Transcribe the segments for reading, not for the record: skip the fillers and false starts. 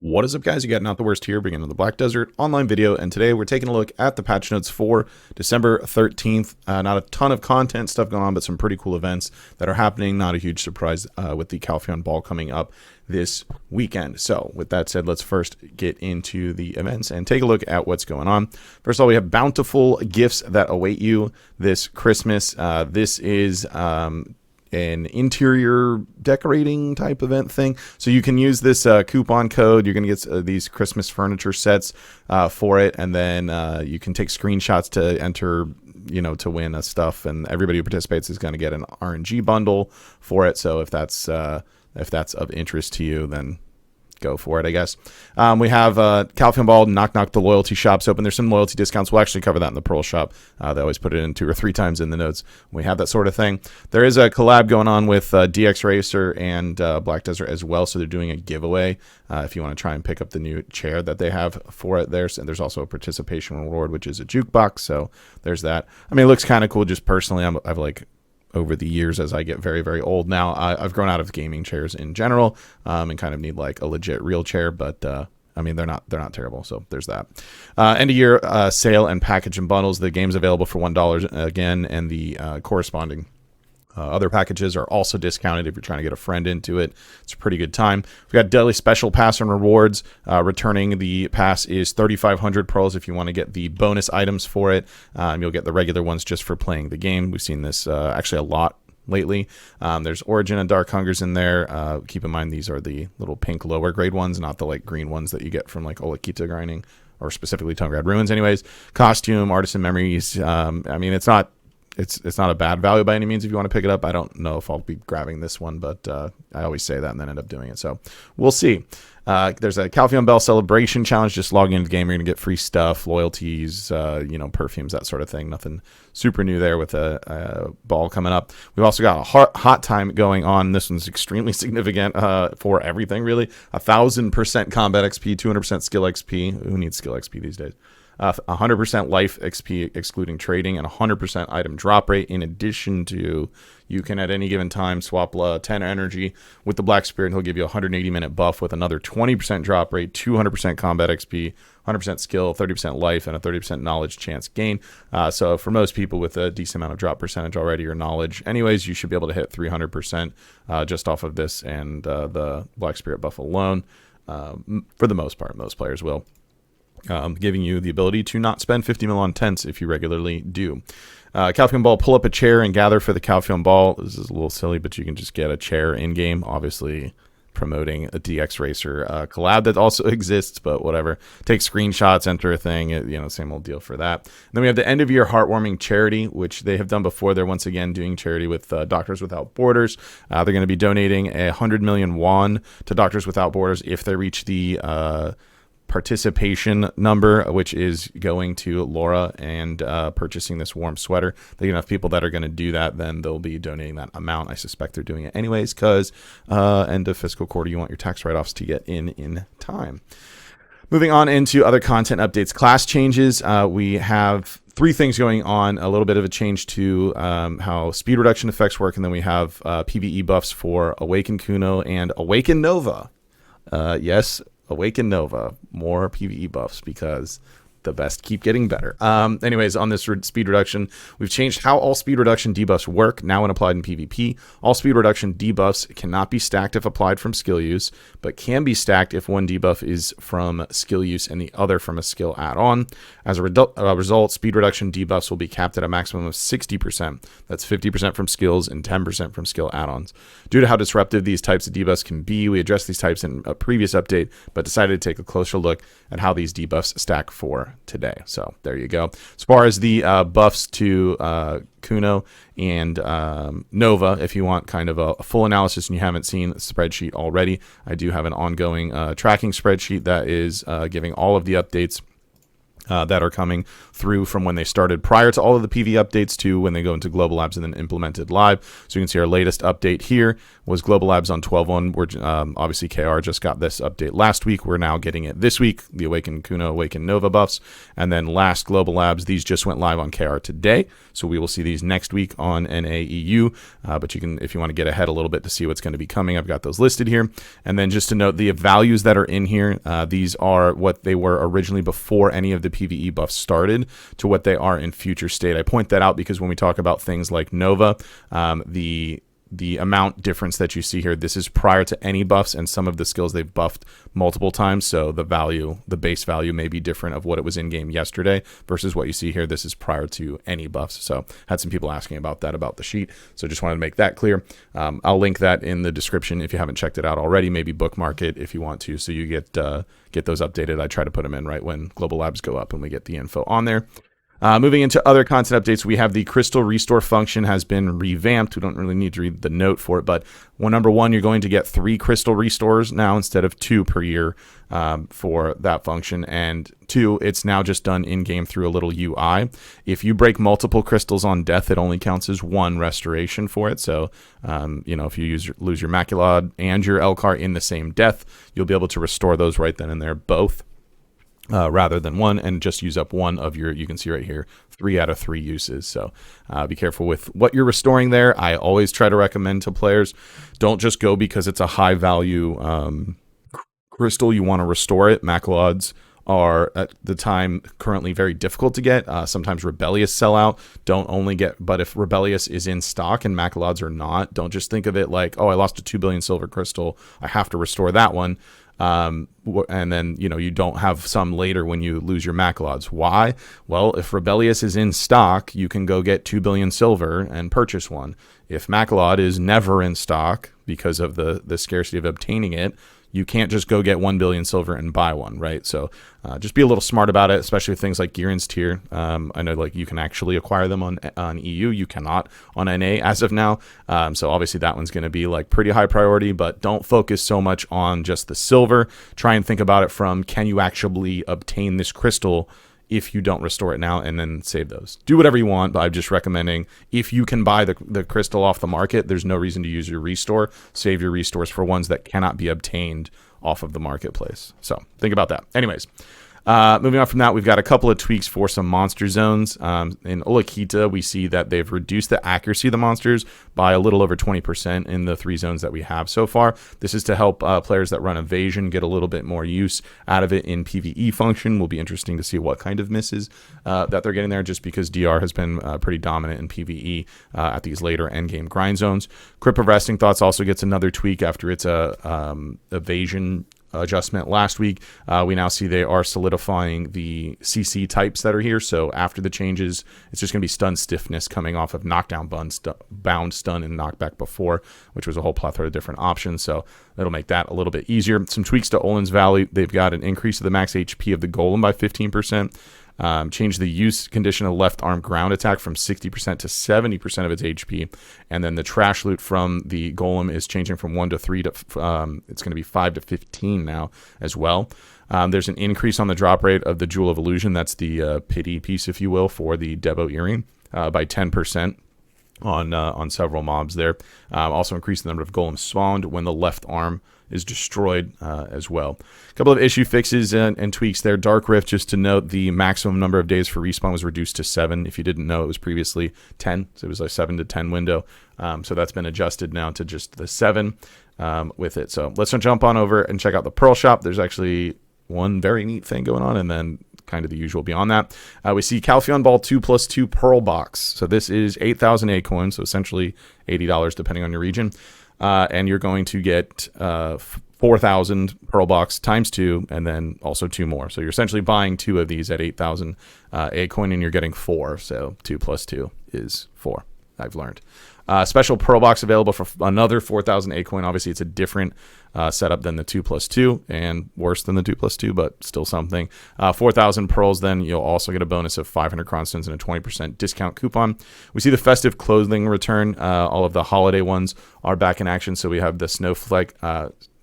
What is up, guys? You got NotTheWorst here, bringing in the Black Desert online video, and today we're taking a look at the patch notes for December 13th. Not a ton of content stuff going on, but some pretty cool events that are happening. Not a huge surprise with the Calpheon Ball coming up this weekend. So with that said, let's first get into the events and take a look at what's going on. First of all, we have bountiful gifts that await you this Christmas. This is an interior decorating type event thing. So you can use this coupon code. You're going to get these Christmas furniture sets for it. And then you can take screenshots to enter, to win stuff. And everybody who participates is going to get an RNG bundle for it. So if that's of interest to you, then go for it, I guess. We have Calpheon Ball, Knock Knock, the loyalty shops open. There's some loyalty discounts. We'll actually cover that in the Pearl shop. They always put it in 2 or 3 times in the notes. We have that sort of thing. There is a collab going on with DX Racer and Black Desert as well, so they're doing a giveaway if you want to try and pick up the new chair that they have for it there. And there's also a participation reward, which is a jukebox, so there's that. I mean, it looks kind of cool. Just personally, I've like, over the years, as I get very, very old now, I've grown out of gaming chairs in general, and kind of need like a legit real chair. But I mean, they're not terrible. So there's that. End of year sale and package and bundles. The game's available for $1 again, and the corresponding other packages are also discounted if you're trying to get a friend into it. It's a pretty good time. We've got daily special pass and rewards. Returning the pass is 3,500 pearls if you want to get the bonus items for it. You'll get the regular ones just for playing the game. We've seen this actually a lot lately. There's Origin and Dark Hungers in there. Keep in mind these are the little pink lower grade ones, not the like green ones that you get from like Olakita grinding, or specifically Tonegrad Ruins anyways. Costume, Artisan Memories. I mean, it's not a bad value by any means if you want to pick it up. I don't know if I'll be grabbing this one, but I always say that and then end up doing it. So we'll see. There's a Calpheon Bell celebration challenge. Just log into the game. You're going to get free stuff, loyalties, perfumes, that sort of thing. Nothing super new there with a ball coming up. We've also got a hot time going on. This one's extremely significant for everything, really. 1,000% combat XP, 200% skill XP. Who needs skill XP these days? 100% life XP excluding trading, and 100% item drop rate. In addition to, you can at any given time swap 10 energy with the Black Spirit, and he'll give you a 180-minute buff with another 20% drop rate, 200% combat XP, 100% skill, 30% life, and a 30% knowledge chance gain. So for most people with a decent amount of drop percentage already, or knowledge anyways, you should be able to hit 300% just off of this and the Black Spirit buff alone. For the most part, most players will. Giving you the ability to not spend 50 mil on tents if you regularly do. Calpheon Ball, pull up a chair and gather for the Calpheon Ball. This is a little silly, but you can just get a chair in-game, obviously promoting a DX Racer collab that also exists, but whatever. Take screenshots, enter a thing, same old deal for that. And then we have the end-of-year heartwarming charity, which they have done before. They're once again doing charity with Doctors Without Borders. They're going to be donating 100 million won to Doctors Without Borders if they reach the participation number, which is going to Laura and purchasing this warm sweater. They get enough people that are going to do that, then they'll be donating that amount. I suspect they're doing it anyways because end of fiscal quarter, you want your tax write-offs to get in time. Moving on into other content updates, class changes. We have 3 things going on. A little bit of a change to how speed reduction effects work, and then we have PvE buffs for Awaken Kuno and Awaken Nova. Yes, Awaken Nova, more PvE buffs because the best keep getting better. Anyways, on this speed reduction, we've changed how all speed reduction debuffs work now when applied in PvP. All speed reduction debuffs cannot be stacked if applied from skill use, but can be stacked if one debuff is from skill use and the other from a skill add-on. As a result, speed reduction debuffs will be capped at a maximum of 60%. That's 50% from skills and 10% from skill add-ons. Due to how disruptive these types of debuffs can be, we addressed these types in a previous update, but decided to take a closer look at how these debuffs stack for today. So there you go. As far as the buffs to Kuno and Nova, if you want kind of a full analysis and you haven't seen the spreadsheet already, I do have an ongoing tracking spreadsheet that is giving all of the updates that are coming through from when they started prior to all of the PvE updates to when they go into Global Labs and then implemented live. So you can see our latest update here was Global Labs on 12.1. We're obviously KR just got this update last week. We're now getting it this week, the Awaken Kuno, Awaken Nova buffs. And then last Global Labs, these just went live on KR today. So we will see these next week on NAEU. But you can, if you want to get ahead a little bit to see what's going to be coming, I've got those listed here. And then just to note, the values that are in here, these are what they were originally before any of the PvE buffs started to what they are in future state. I point that out because when we talk about things like Nova, the amount difference that you see here, this is prior to any buffs, and some of the skills they've buffed multiple times, so the value, the base value may be different of what it was in game yesterday versus what you see here. This is prior to any buffs. So had some people asking about that about the sheet, so just wanted to make that clear. I'll link that in the description if you haven't checked it out already. Maybe bookmark it if you want to, so you get those updated. I try to put them in right when Global Labs go up and we get the info on there. Moving into other content updates, we have the crystal restore function has been revamped. We don't really need to read the note for it, but number one, you're going to get 3 crystal restores now instead of 2 per year for that function. And 2, it's now just done in-game through a little UI. If you break multiple crystals on death, it only counts as 1 restoration for it. So, if you lose your Maculad and your Elcar in the same death, you'll be able to restore those right then and there both. Rather than 1, and just use up 1 of your, you can see right here, 3 out of 3 uses. So be careful with what you're restoring there. I always try to recommend to players, don't just go because it's a high value crystal you want to restore it. Maculads are at the time currently very difficult to get. Sometimes Rebellious sell out. Don't only get, but if Rebellious is in stock and Maculads are not, don't just think of it like, oh, I lost a 2 billion silver crystal, I have to restore that one. And then, you don't have some later when you lose your Maculads. Why? Well, if Rebellious is in stock, you can go get 2 billion silver and purchase one. If Maculad is never in stock because of the scarcity of obtaining it, you can't just go get 1 billion silver and buy one, right? So just be a little smart about it, especially with things like Giran's Tier. I know you can actually acquire them on EU. You cannot on NA as of now. So obviously that one's going to be pretty high priority, but don't focus so much on just the silver. Try and think about it from, can you actually obtain this crystal if you don't restore it now, and then save those. Do whatever you want, but I'm just recommending, if you can buy the crystal off the market, there's no reason to use your restore. Save your restores for ones that cannot be obtained off of the marketplace. So think about that. Anyways, moving on from that, we've got a couple of tweaks for some monster zones. In Olakita, we see that they've reduced the accuracy of the monsters by a little over 20% in the 3 zones that we have so far. This is to help players that run evasion get a little bit more use out of it in PvE function. Will be interesting to see what kind of misses that they're getting there, just because DR has been pretty dominant in PvE at these later endgame grind zones. Crypt of Resting Thoughts also gets another tweak after its evasion adjustment last week. We now see they are solidifying the CC types that are here. So after the changes, it's just going to be stun stiffness coming off of knockdown, bound, stun, and knockback before, which was a whole plethora of different options. So that'll make that a little bit easier. Some tweaks to Olin's Valley. They've got an increase of the max HP of the Golem by 15%. Change the use condition of left arm ground attack from 60% to 70% of its HP, and then the trash loot from the golem is changing from 1 to 3 to it's going to be 5 to 15 now as well. There's an increase on the drop rate of the Jewel of Illusion. That's the pity piece, if you will, for the Debo earring by 10%. On several mobs there. Also increase the number of golems spawned when the left arm is destroyed as well. A couple of issue fixes and tweaks there. Dark Rift, just to note, the maximum number of days for respawn was reduced to 7. If you didn't know, it was previously 10. So it was a 7 to 10 window. So that's been adjusted now to just the 7 with it. So let's jump on over and check out the Pearl Shop. There's actually one very neat thing going on, and then kind of the usual beyond that. We see Calpheon Ball 2+2 Pearl Box. So this is 8,000 A coins, so essentially $80 depending on your region. And you're going to get 4,000 Pearl Box times 2, and then also 2 more. So you're essentially buying 2 of these at 8,000 A coin, and you're getting 4. So 2 plus 2 is 4, I've learned. Special Pearl Box available for another 4,000 A coin. Obviously, it's a different setup than the 2+2, and worse than the 2+2, but still something. 4,000 pearls, then you'll also get a bonus of 500 Kronstons and a 20% discount coupon. We see the festive clothing return. All of the holiday ones are back in action. So we have the snowflake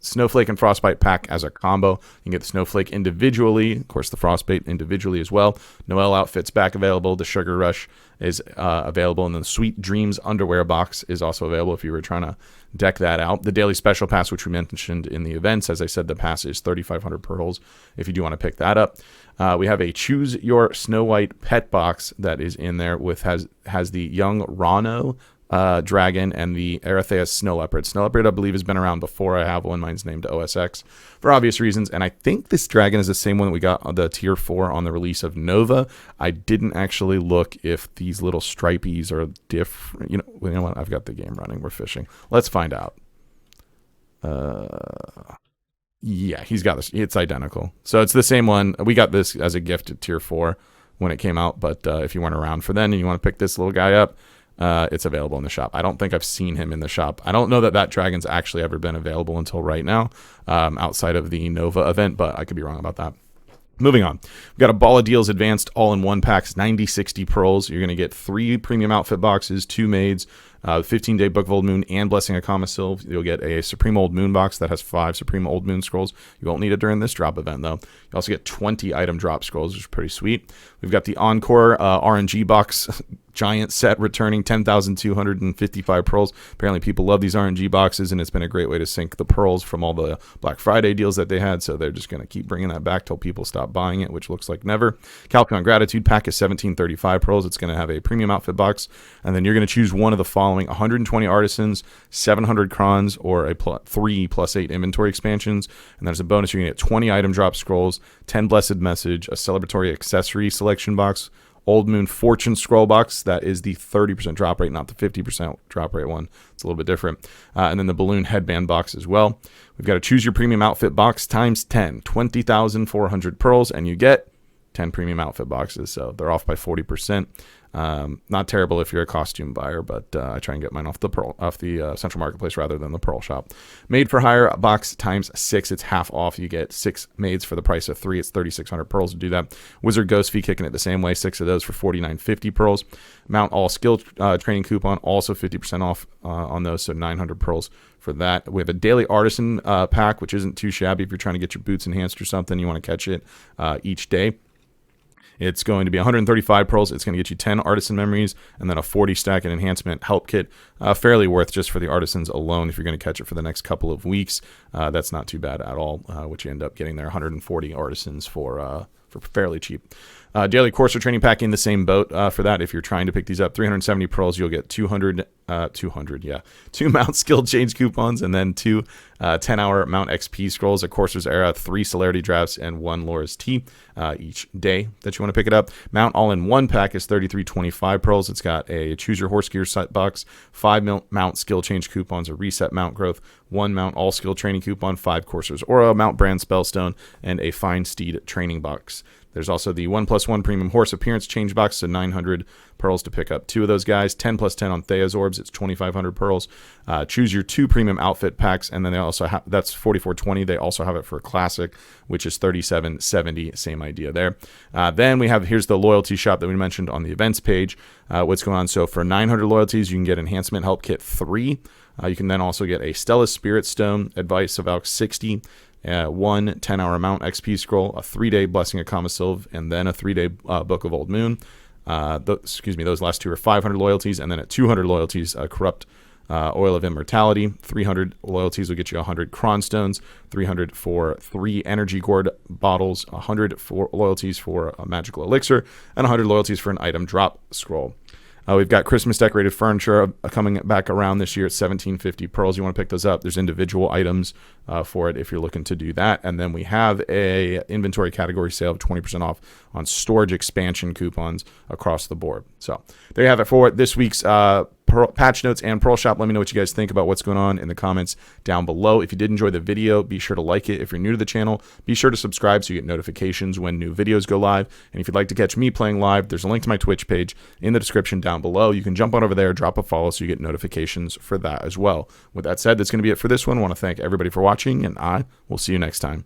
Snowflake and Frostbite pack as a combo. You can get the Snowflake individually, of course the Frostbite individually as well. Noel outfits back available. The Sugar Rush is available, and then the Sweet Dreams underwear box is also available if you were trying to deck that out. The daily special pass, which we mentioned in the events, as I said, the pass is 3,500 pearls if you do want to pick that up. We have a Choose Your Snow White pet box that is in there with has the young Rano dragon and the Eretheus snow leopard. Snow leopard, I believe, has been around before. I have one. Mine's named OSX for obvious reasons. And I think this dragon is the same one that we got on the tier 4 on the release of Nova. I didn't actually look if these little stripies are different. You know what? I've got the game running. We're fishing. Let's find out. Yeah, he's got this. It's identical. So it's the same one. We got this as a gift at tier 4 when it came out. But if you weren't around for then and you want to pick this little guy up, it's available in the shop. I don't think I've seen him in the shop. I don't know that dragon's actually ever been available until right now, outside of the Nova event, but I could be wrong about that. Moving on, we've got a Ball of Deals Advanced all-in-one packs, 90-60 pearls. You're going to get 3 premium outfit boxes, 2 maids, 15-day Book of Old Moon, and Blessing of Kama Sylve. You'll get a Supreme Old Moon box that has 5 Supreme Old Moon scrolls. You won't need it during this drop event, though. You also get 20 item drop scrolls, which is pretty sweet. We've got the Encore RNG box giant set returning 10,255 pearls. Apparently people love these RNG boxes, and it's been a great way to sink the pearls from all the Black Friday deals that they had, so they're just going to keep bringing that back till people stop buying it, which looks like never. Calpion Gratitude pack is 1,735 pearls. It's going to have a premium outfit box, and then you're going to choose one of the following: 120 artisans, 700 crons, or a 3+8 inventory expansions. And there's a bonus: you're going to get 20 item drop scrolls, 10 blessed message, a celebratory accessory selection box, Old Moon Fortune scroll box. That is the 30% drop rate, not the 50% drop rate one. It's a little bit different. And then the balloon headband box as well. We've got to choose your premium outfit box times 10, 20,400 pearls, and you get 10 premium outfit boxes. So they're off by 40%. Not terrible if you're a costume buyer, but I try and get mine off the Central Marketplace rather than the Pearl Shop. Made for Hire box times 6. It's half off. You get 6 maids for the price of 3. It's 3,600 pearls to do that. Wizard Ghost Fee kicking it the same way. 6 of those for 4,950 pearls. Mount All Skill training coupon, also 50% off on those, so 900 pearls for that. We have a daily artisan pack, which isn't too shabby if you're trying to get your boots enhanced or something. You want to catch it each day. It's going to be 135 pearls. It's going to get you 10 artisan memories and then a 40 stack and enhancement help kit. Fairly worth just for the artisans alone. If you're going to catch it for the next couple of weeks, that's not too bad at all, which you end up getting there 140 artisans for fairly cheap. Daily Courser training pack in the same boat for that. If you're trying to pick these up, 370 pearls, you'll get 2 Mount Skill Change coupons, and then 2 10-hour Mount XP scrolls, a Courser's Era, 3 Celerity Drafts, and 1 Laura's Tea each day that you want to pick it up. Mount All-in-One pack is 3325 pearls. It's got a Choose Your Horse Gear set box, 5 Mount Skill Change coupons, a Reset Mount Growth, 1 Mount All Skill Training coupon, 5 Courser's Aura, Mount Brand Spellstone, and a Fine Steed training box. There's also the 1+1 premium horse appearance change box, so 900 pearls to pick up 2 of those guys. 10+10 on Thea's orbs, it's 2,500 pearls. Choose your 2 premium outfit packs, and then they also have, that's 4,420. They also have it for classic, which is 3,770. Same idea there. Then we have, here's the loyalty shop that we mentioned on the events page. What's going on? So for 900 loyalties, you can get Enhancement Help Kit 3. You can then also get a Stella's Spirit Stone, Advice of Valk 60, 1 10-hour Mount XP scroll, a 3-day Blessing of Kama Sylve, and then a 3-day Book of Old Moon. Those last 2 are 500 loyalties, and then at 200 loyalties, Corrupt Oil of Immortality. 300 loyalties will get you 100 Cronstones, 300 for 3 Energy Gourd bottles, 100 for loyalties for a Magical Elixir, and 100 loyalties for an item drop scroll. We've got Christmas decorated furniture coming back around this year at 1,750 pearls. You want to pick those up. There's individual items for it if you're looking to do that. And then we have a inventory category sale of 20% off on storage expansion coupons across the board. So there you have it for this week's patch notes and Pearl Shop. Let me know what you guys think about what's going on in the comments down below. If you did enjoy the video, be sure to like it. If you're new to the channel, be sure to subscribe so you get notifications when new videos go live. And if you'd like to catch me playing live, there's a link to my Twitch page in the description down below. You can jump on over there, drop a follow so you get notifications for that as well. With that said, that's going to be it for this one. I want to thank everybody for watching, and I will see you next time.